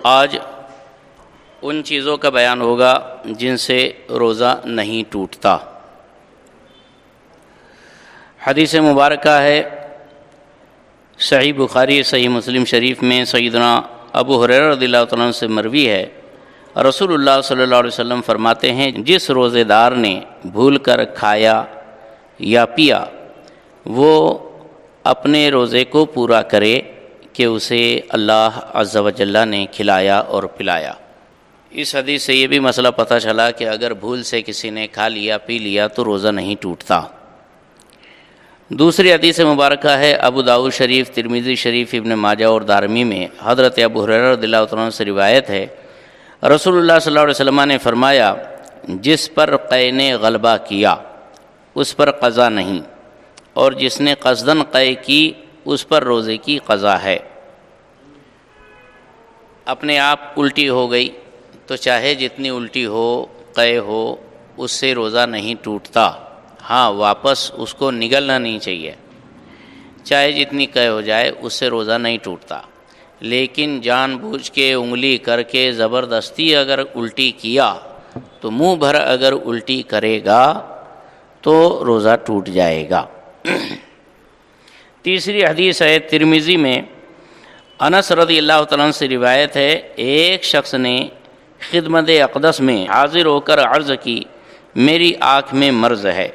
آج ان چیزوں کا بیان ہوگا جن سے روزہ نہیں ٹوٹتا۔ حدیث مبارکہ ہے صحیح بخاری صحیح مسلم شریف میں سیدنا ابو ہریرہ رضی اللہ تعالیٰ عنہ سے مروی ہے، رسول اللہ صلی اللہ علیہ وسلم فرماتے ہیں جس روزے دار نے بھول کر کھایا یا پیا وہ اپنے روزے کو پورا کرے کہ اسے اللہ عز و جل نے کھلایا اور پلایا۔ اس حدیث سے یہ بھی مسئلہ پتہ چلا کہ اگر بھول سے کسی نے کھا لیا پی لیا تو روزہ نہیں ٹوٹتا۔ دوسری حدیث مبارکہ ہے ابو داؤد شریف، ترمذی شریف، ابن ماجہ اور دارمی میں حضرت ابو ہریرہ رضی اللہ تعالیٰ عنہ سے روایت ہے، رسول اللہ صلی اللہ علیہ وسلم نے فرمایا جس پر قے نے غلبہ کیا اس پر قضا نہیں، اور جس نے قصداً قے کی اس پر روزے کی قضا ہے۔ اپنے آپ الٹی ہو گئی تو چاہے جتنی الٹی ہو قے ہو اس سے روزہ نہیں ٹوٹتا، ہاں واپس اس کو نگلنا نہیں چاہیے، چاہے جتنی قے ہو جائے اس سے روزہ نہیں ٹوٹتا۔ لیکن جان بوجھ کے انگلی کر کے زبردستی اگر الٹی کیا تو منہ بھر اگر الٹی کرے گا تو روزہ ٹوٹ جائے گا۔ تیسری حدیث ہے ترمذی میں انس رضی اللہ تعالیٰ عنہ سے روایت ہے، ایک شخص نے خدمت اقدس میں حاضر ہو کر عرض کی میری آنکھ میں مرض ہے،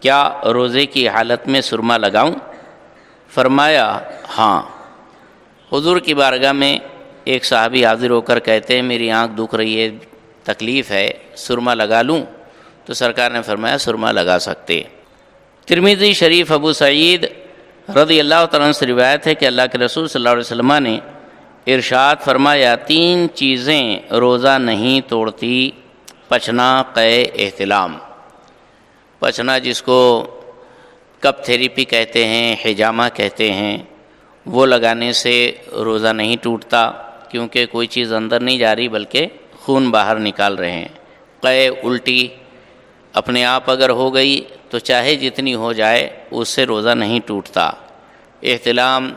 کیا روزے کی حالت میں سرما لگاؤں؟ فرمایا ہاں۔ حضور کی بارگاہ میں ایک صحابی حاضر ہو کر کہتے ہیں میری آنکھ دکھ رہی ہے، تکلیف ہے، سرما لگا لوں؟ تو سرکار نے فرمایا سرما لگا سکتے۔ ترمذی شریف ابو سعید رضی اللہ تعالیٰ عنہ سے روایت ہے کہ اللہ کے رسول صلی اللہ علیہ وسلم نے ارشاد فرمایا تین چیزیں روزہ نہیں توڑتی، پچنا، قے، احتلام۔ پچنا جس کو کپ تھیریپی کہتے ہیں، حجامہ کہتے ہیں، وہ لگانے سے روزہ نہیں ٹوٹتا کیونکہ کوئی چیز اندر نہیں جا رہی بلکہ خون باہر نکال رہے ہیں۔ قے الٹی اپنے آپ اگر ہو گئی تو چاہے جتنی ہو جائے اس سے روزہ نہیں ٹوٹتا۔ احتلام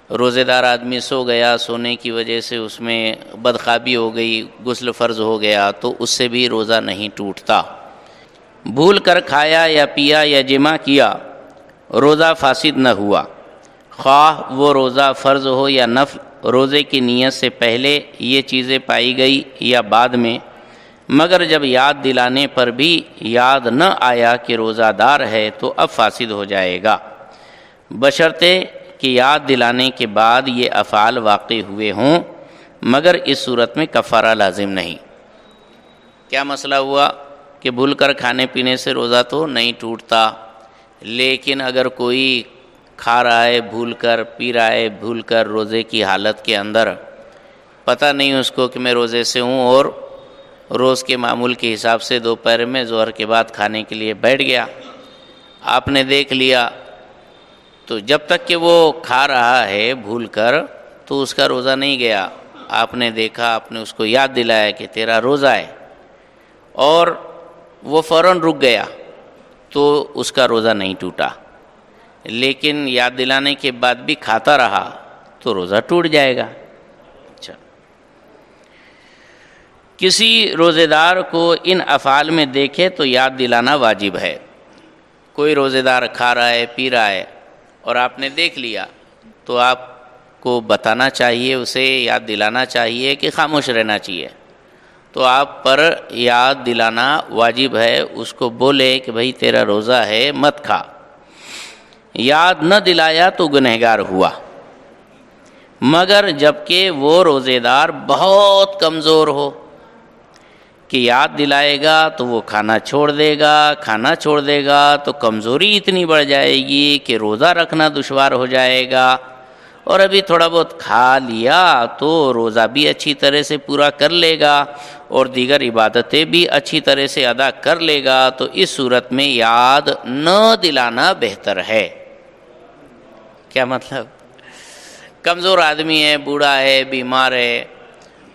روزے دار آدمی سو گیا، سونے کی وجہ سے اس میں بدخوابی ہو گئی، غسل فرض ہو گیا تو اس سے بھی روزہ نہیں ٹوٹتا۔ بھول کر کھایا یا پیا یا جمع کیا روزہ فاسد نہ ہوا، خواہ وہ روزہ فرض ہو یا نفل، روزے کی نیت سے پہلے یہ چیزیں پائی گئی یا بعد میں، مگر جب یاد دلانے پر بھی یاد نہ آیا کہ روزہ دار ہے تو اب فاسد ہو جائے گا، بشرطے کہ یاد دلانے کے بعد یہ افعال واقع ہوئے ہوں، مگر اس صورت میں کفارہ لازم نہیں۔ کیا مسئلہ ہوا کہ بھول کر کھانے پینے سے روزہ تو نہیں ٹوٹتا، لیکن اگر کوئی کھا رہا ہے بھول کر، پی رہا ہے بھول کر روزے کی حالت کے اندر، پتہ نہیں اس کو کہ میں روزے سے ہوں، اور روز کے معمول کے حساب سے دوپہر میں ظہر کے بعد کھانے کے لیے بیٹھ گیا، آپ نے دیکھ لیا، تو جب تک کہ وہ کھا رہا ہے بھول کر تو اس کا روزہ نہیں گیا۔ آپ نے دیکھا، آپ نے اس کو یاد دلایا کہ تیرا روزہ ہے، اور وہ فوراً رک گیا تو اس کا روزہ نہیں ٹوٹا، لیکن یاد دلانے کے بعد بھی کھاتا رہا تو روزہ ٹوٹ جائے گا۔ اچھا، کسی روزے دار کو ان افعال میں دیکھے تو یاد دلانا واجب ہے۔ کوئی روزے دار کھا رہا ہے پی رہا ہے اور آپ نے دیکھ لیا تو آپ کو بتانا چاہیے، اسے یاد دلانا چاہیے کہ خاموش رہنا چاہیے، تو آپ پر یاد دلانا واجب ہے، اس کو بولے کہ بھئی تیرا روزہ ہے مت کھا۔ یاد نہ دلایا تو گنہگار ہوا، مگر جبکہ وہ روزے دار بہت کمزور ہو کہ یاد دلائے گا تو وہ کھانا چھوڑ دے گا، کھانا چھوڑ دے گا تو کمزوری اتنی بڑھ جائے گی کہ روزہ رکھنا دشوار ہو جائے گا، اور ابھی تھوڑا بہت کھا لیا تو روزہ بھی اچھی طرح سے پورا کر لے گا اور دیگر عبادتیں بھی اچھی طرح سے ادا کر لے گا، تو اس صورت میں یاد نہ دلانا بہتر ہے۔ کیا مطلب؟ کمزور آدمی ہے، بوڑھا ہے، بیمار ہے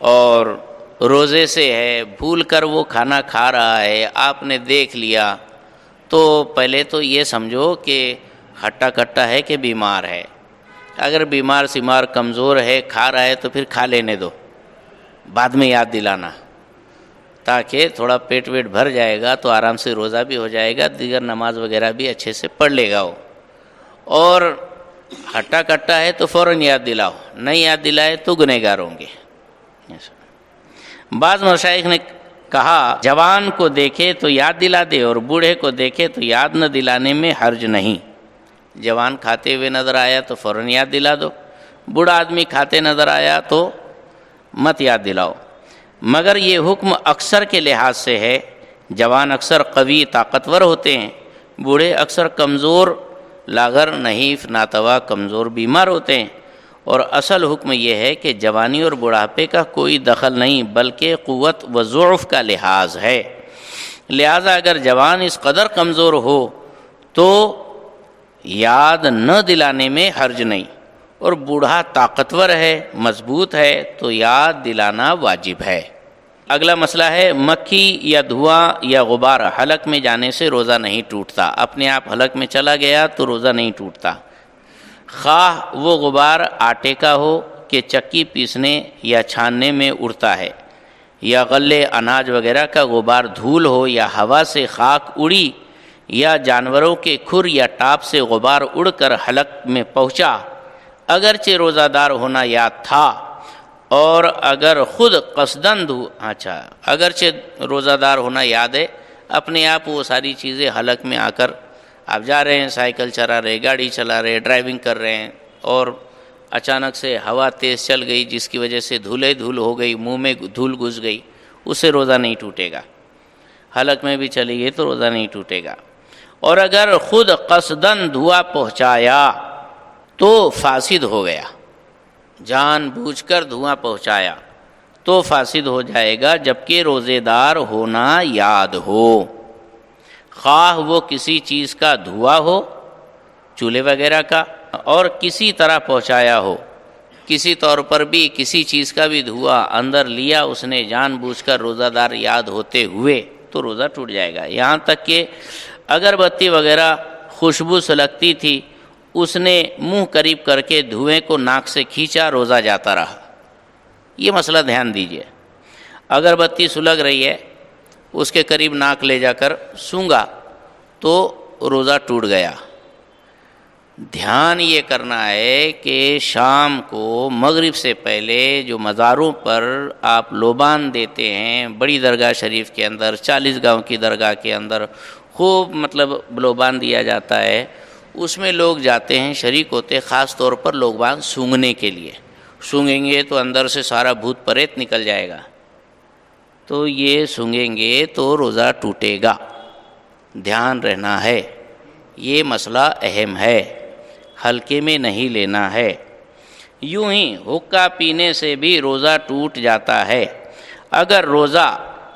اور روزے سے ہے، بھول کر وہ کھانا کھا رہا ہے، آپ نے دیکھ لیا تو پہلے تو یہ سمجھو کہ ہٹا کٹا ہے کہ بیمار ہے۔ اگر بیمار سیمار کمزور ہے کھا رہا ہے تو پھر کھا لینے دو، بعد میں یاد دلانا، تاکہ تھوڑا پیٹ ویٹ بھر جائے گا تو آرام سے روزہ بھی ہو جائے گا، دیگر نماز وغیرہ بھی اچھے سے پڑھ لے گا وہ۔ اور ہٹا کٹا ہے تو فوراً یاد دلاؤ، نہیں یاد دلائے تو گنہگار ہوں گے۔ بعض مشائخ نے کہا جوان کو دیکھے تو یاد دلا دے اور بوڑھے کو دیکھے تو یاد نہ دلانے میں حرج نہیں۔ جوان کھاتے ہوئے نظر آیا تو فوراً یاد دلا دو، بوڑھا آدمی کھاتے نظر آیا تو مت یاد دلاؤ، مگر یہ حکم اکثر کے لحاظ سے ہے۔ جوان اکثر قوی طاقتور ہوتے ہیں، بوڑھے اکثر کمزور لاغر نحیف ناتوا کمزور بیمار ہوتے ہیں، اور اصل حکم یہ ہے کہ جوانی اور بڑھاپے کا کوئی دخل نہیں بلکہ قوت و ضعف کا لحاظ ہے۔ لہذا اگر جوان اس قدر کمزور ہو تو یاد نہ دلانے میں حرج نہیں، اور بوڑھا طاقتور ہے مضبوط ہے تو یاد دلانا واجب ہے۔ اگلا مسئلہ ہے مکھی یا دھواں یا غبار حلق میں جانے سے روزہ نہیں ٹوٹتا۔ اپنے آپ حلق میں چلا گیا تو روزہ نہیں ٹوٹتا، خواہ وہ غبار آٹے کا ہو کہ چکی پیسنے یا چھاننے میں اڑتا ہے، یا غلے اناج وغیرہ کا غبار دھول ہو، یا ہوا سے خاک اڑی، یا جانوروں کے کھر یا ٹاپ سے غبار اڑ کر حلق میں پہنچا، اگرچہ روزہ دار ہونا یاد تھا، اور اگر خود قصدن اگرچہ روزہ دار ہونا یاد ہے، اپنے آپ وہ ساری چیزیں حلق میں آ کر آپ جا رہے ہیں، سائیکل چلا رہے، گاڑی چلا رہے، ڈرائیونگ کر رہے ہیں، اور اچانک سے ہوا تیز چل گئی جس کی وجہ سے دھول ہو گئی، منہ میں دھول گھس گئی، اس سے روزہ نہیں ٹوٹے گا۔ حلق میں بھی چلی گئی تو روزہ نہیں ٹوٹے گا۔ اور اگر خود قصدن دھواں پہنچایا تو فاسد ہو گیا، جان بوجھ کر دھواں پہنچایا تو فاسد ہو جائے گا، جبکہ روزے دار ہونا یاد ہو، خواہ وہ کسی چیز کا دھواں ہو چولہے وغیرہ کا، اور کسی طرح پہنچایا ہو، کسی طور پر بھی کسی چیز کا بھی دھواں اندر لیا اس نے جان بوجھ کر روزہ دار یاد ہوتے ہوئے تو روزہ ٹوٹ جائے گا۔ یہاں تک کہ اگربتی وغیرہ خوشبو سلگتی تھی، اس نے منہ قریب کر کے دھوئیں کو ناک سے کھینچا، روزہ جاتا رہا۔ یہ مسئلہ دھیان دیجئے، اگربتی سلگ رہی ہے، اس کے قریب ناک لے جا کر سونگا تو روزہ ٹوٹ گیا۔ دھیان یہ کرنا ہے کہ شام کو مغرب سے پہلے جو مزاروں پر آپ لوبان دیتے ہیں، بڑی درگاہ شریف کے اندر، 40 گاؤں کی درگاہ کے اندر خوب لوبان دیا جاتا ہے، اس میں لوگ جاتے ہیں، شریک ہوتے، خاص طور پر لوبان سونگنے کے لیے۔ سونگیں گے تو اندر سے سارا بھوت پریت نکل جائے گا، تو یہ سونگیں گے تو روزہ ٹوٹے گا۔ دھیان رہنا ہے، یہ مسئلہ اہم ہے، ہلکے میں نہیں لینا ہے۔ یوں ہی حقہ پینے سے بھی روزہ ٹوٹ جاتا ہے۔ اگر روزہ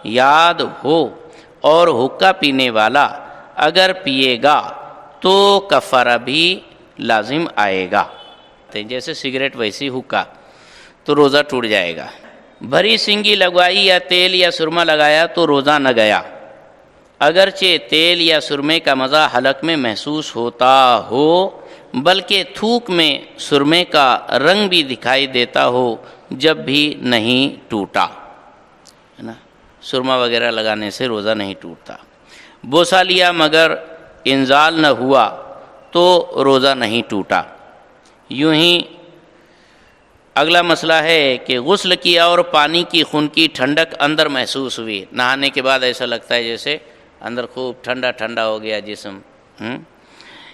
یاد ہو اور حقہ پینے والا اگر پیے گا تو کفارہ بھی لازم آئے گا، جیسے سگریٹ ویسی حقہ، تو روزہ ٹوٹ جائے گا۔ بھری سنگی لگوائی یا تیل یا سرما لگایا تو روزہ نہ گیا، اگرچہ تیل یا سرمے کا مزہ حلق میں محسوس ہوتا ہو، بلکہ تھوک میں سرمے کا رنگ بھی دکھائی دیتا ہو، جب بھی نہیں ٹوٹا، ہے نا، سرما وغیرہ لگانے سے روزہ نہیں ٹوٹتا۔ بوسہ لیا مگر انزال نہ ہوا تو روزہ نہیں ٹوٹا۔ یوں ہی اگلا مسئلہ ہے کہ غسل کیا اور پانی کی خنکی ٹھنڈک اندر محسوس ہوئی، نہانے کے بعد ایسا لگتا ہے جیسے اندر خوب ٹھنڈا ٹھنڈا ہو گیا جسم،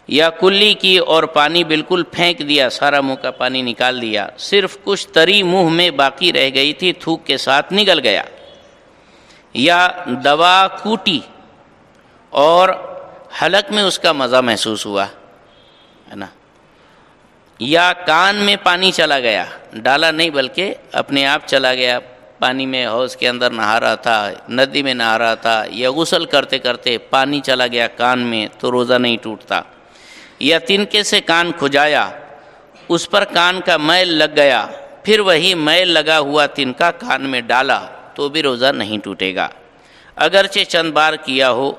یا کلی کی اور پانی بالکل پھینک دیا، سارا منہ کا پانی نکال دیا، صرف کچھ تری منہ میں باقی رہ گئی تھی، تھوک کے ساتھ نگل گیا، یا دوا کوٹی اور حلق میں اس کا مزہ محسوس ہوا، ہے نا، یا کان میں پانی چلا گیا، ڈالا نہیں بلکہ اپنے آپ چلا گیا، پانی میں حوض کے اندر نہا رہا تھا، ندی میں نہا رہا تھا، یا غسل کرتے کرتے پانی چلا گیا کان میں تو روزہ نہیں ٹوٹتا، یا تنکے سے کان کھجایا، اس پر کان کا میل لگ گیا، پھر وہی میل لگا ہوا تنکا کان میں ڈالا تو بھی روزہ نہیں ٹوٹے گا، اگرچہ چند بار کیا ہو،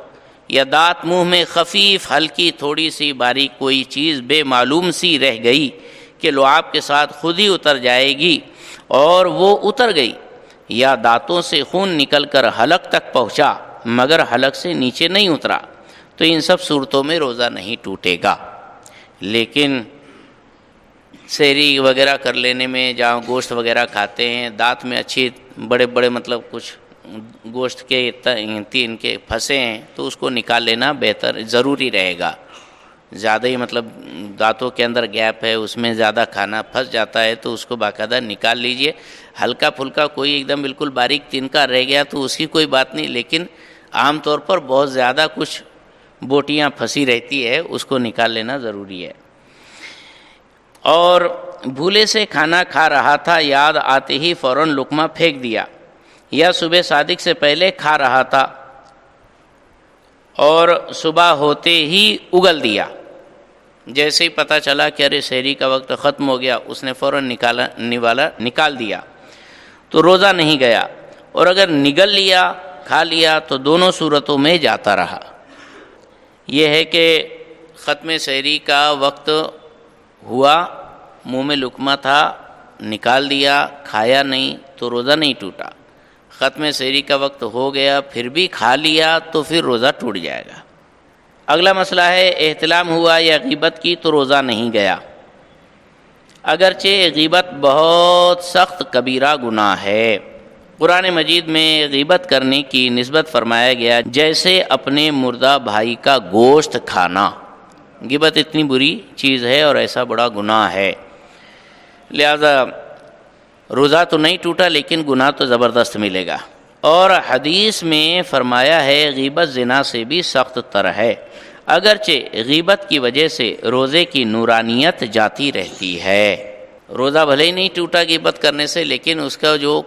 یا دانت منہ میں خفیف ہلکی تھوڑی سی باریک کوئی چیز بے معلوم سی رہ گئی کہ لعاب کے ساتھ خود ہی اتر جائے گی اور وہ اتر گئی، یا دانتوں سے خون نکل کر حلق تک پہنچا مگر حلق سے نیچے نہیں اترا تو ان سب صورتوں میں روزہ نہیں ٹوٹے گا۔ لیکن سحری وغیرہ کر لینے میں جہاں گوشت وغیرہ کھاتے ہیں، دانت میں اچھی بڑے بڑے مطلب کچھ گوشت کے ان کے پھنسے ہیں تو اس کو نکال لینا بہتر ضروری رہے گا۔ زیادہ ہی مطلب دانتوں کے اندر گیپ ہے، اس میں زیادہ کھانا پھنس جاتا ہے تو اس کو باقاعدہ نکال لیجئے۔ ہلکا پھلکا کوئی ایک دم بالکل باریک تنکا رہ گیا تو اس کی کوئی بات نہیں، لیکن عام طور پر بہت زیادہ کچھ بوٹیاں پھنسی رہتی ہے، اس کو نکال لینا ضروری ہے۔ اور بھولے سے کھانا کھا رہا تھا، یاد آتے ہی فوراً لقمہ پھینک دیا، یا صبح صادق سے پہلے کھا رہا تھا اور صبح ہوتے ہی اگل دیا، جیسے ہی پتہ چلا کہ ارے سحری کا وقت ختم ہو گیا اس نے فوراً نکال دیا تو روزہ نہیں گیا، اور اگر نگل لیا کھا لیا تو دونوں صورتوں میں جاتا رہا۔ یہ ہے کہ ختم سحری کا وقت ہوا، منہ میں لقمہ تھا، نکال دیا، کھایا نہیں تو روزہ نہیں ٹوٹا۔ ختم سحری کا وقت ہو گیا پھر بھی کھا لیا تو پھر روزہ ٹوٹ جائے گا۔ اگلا مسئلہ ہے احتلام ہوا یا غیبت کی تو روزہ نہیں گیا۔ اگرچہ غیبت بہت سخت کبیرہ گناہ ہے، قرآن مجید میں غیبت کرنے کی نسبت فرمایا گیا جیسے اپنے مردہ بھائی کا گوشت کھانا۔ غیبت اتنی بری چیز ہے اور ایسا بڑا گناہ ہے، لہذا روزہ تو نہیں ٹوٹا لیکن گناہ تو زبردست ملے گا۔ اور حدیث میں فرمایا ہے غیبت زنا سے بھی سخت تر ہے، اگرچہ غیبت کی وجہ سے روزے کی نورانیت جاتی رہتی ہے۔ روزہ بھلے ہی نہیں ٹوٹا غیبت کرنے سے، لیکن اس کا جو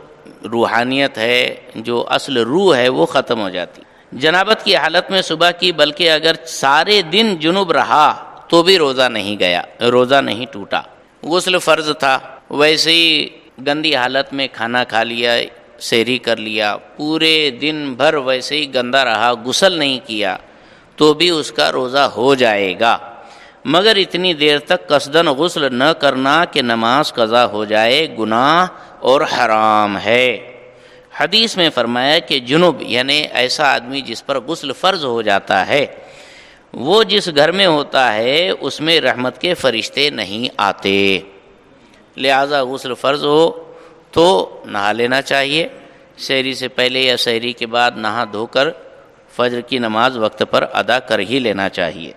روحانیت ہے، جو اصل روح ہے، وہ ختم ہو جاتی۔ جنابت کی حالت میں صبح کی بلکہ اگر سارے دن جنوب رہا تو بھی روزہ نہیں گیا، روزہ نہیں ٹوٹا۔ غسل فرض تھا، ویسے ہی گندی حالت میں کھانا کھا لیا، سحری کر لیا، پورے دن بھر ویسے ہی گندا رہا، غسل نہیں کیا تو بھی اس کا روزہ ہو جائے گا، مگر اتنی دیر تک قصدن غسل نہ کرنا کہ نماز قضا ہو جائے گناہ اور حرام ہے۔ حدیث میں فرمایا کہ جنوب یعنی ایسا آدمی جس پر غسل فرض ہو جاتا ہے، وہ جس گھر میں ہوتا ہے اس میں رحمت کے فرشتے نہیں آتے، لہذا غسل فرض ہو تو نہا لینا چاہیے، سحری سے پہلے یا سحری کے بعد نہا دھو کر فجر کی نماز وقت پر ادا کر ہی لینا چاہیے۔